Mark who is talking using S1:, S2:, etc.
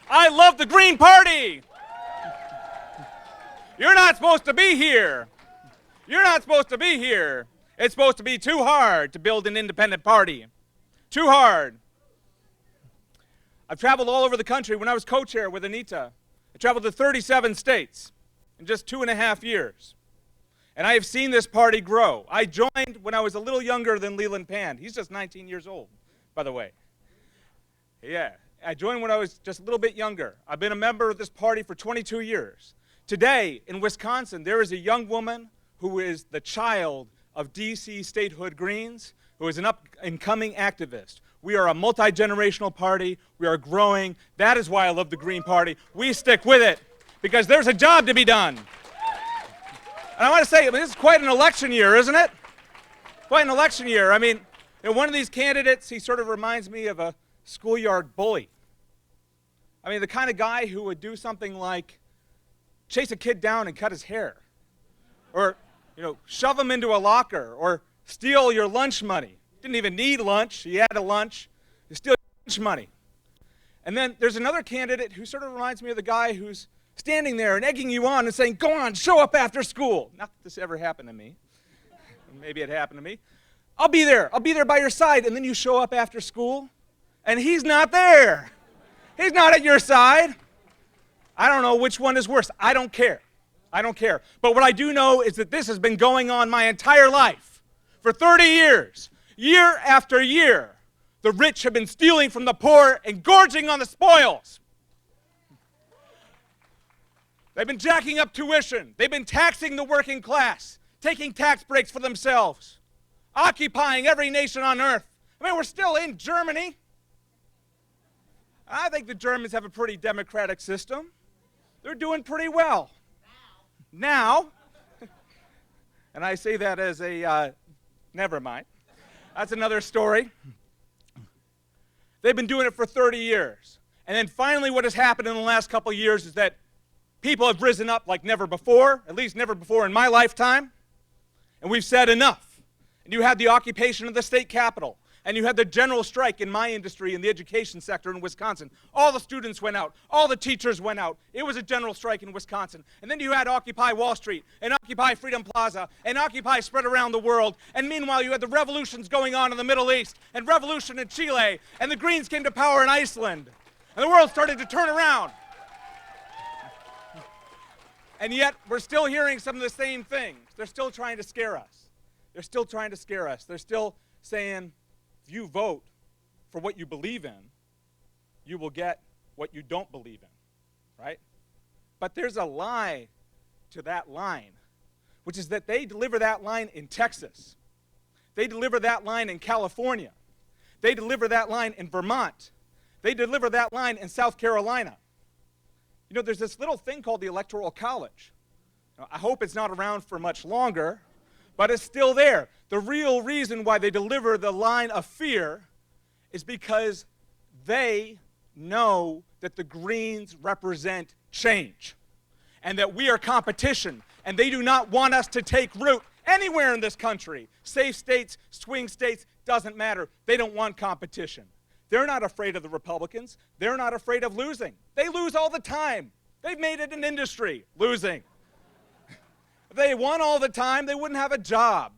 S1: I love the Green Party. You're not supposed to be here. You're not supposed to be here. It's supposed to be too hard to build an independent party. Too hard. I've traveled all over the country. When I was co-chair with Anita, I traveled to 37 states in just 2.5 years. And I have seen this party grow. I joined when I was a little younger than Leland Pand. He's just 19 years old, by the way. Yeah, I joined when I was just a little bit younger. I've been a member of this party for 22 years. Today, in Wisconsin, there is a young woman who is the child of DC statehood Greens, who is an up-and-coming activist. We are a multi-generational party. We are growing. That is why I love the Green Party. We stick with it because there's a job to be done. And I want to say, this is quite an election year, isn't it? Quite an election year. I mean, one of these candidates, he sort of reminds me of a schoolyard bully. I mean, the kind of guy who would do something like chase a kid down and cut his hair, or shove him into a locker, or steal your lunch money. Didn't even need lunch. He had a lunch. You steal your lunch money. And then there's another candidate who sort of reminds me of the guy who's standing there and egging you on and saying, go on, show up after school. Not that this ever happened to me. Maybe it happened to me. I'll be there by your side. And then you show up after school, and he's not there. He's not at your side. I don't know which one is worse. I don't care. I don't care. But what I do know is that this has been going on my entire life. For 30 years, year after year, the rich have been stealing from the poor and gorging on the spoils. They've been jacking up tuition. They've been taxing the working class, taking tax breaks for themselves, occupying every nation on earth. I mean, we're still in Germany. I think the Germans have a pretty democratic system. They're doing pretty well. Now, and I say that as a, never mind. That's another story. They've been doing it for 30 years. And then finally what has happened in the last couple of years is that people have risen up like never before, at least never before in my lifetime, and we've said enough. And you had the occupation of the state capitol, and you had the general strike in my industry in the education sector in Wisconsin. All the students went out. All the teachers went out. It was a general strike in Wisconsin. And then you had Occupy Wall Street, and Occupy Freedom Plaza, and Occupy spread around the world. And meanwhile, you had the revolutions going on in the Middle East, and revolution in Chile, and the Greens came to power in Iceland. And the world started to turn around. And yet, we're still hearing some of the same things. They're still trying to scare us. They're still trying to scare us. They're still saying, if you vote for what you believe in, you will get what you don't believe in, right? But there's a lie to that line, which is that they deliver that line in Texas. They deliver that line in California. They deliver that line in Vermont. They deliver that line in South Carolina. There's this little thing called the Electoral College. I hope it's not around for much longer, but it's still there. The real reason why they deliver the line of fear is because they know that the Greens represent change and that we are competition, and they do not want us to take root anywhere in this country. Safe states, swing states, doesn't matter. They don't want competition. They're not afraid of the Republicans. They're not afraid of losing. They lose all the time. They've made it an industry, losing. If they won all the time, they wouldn't have a job.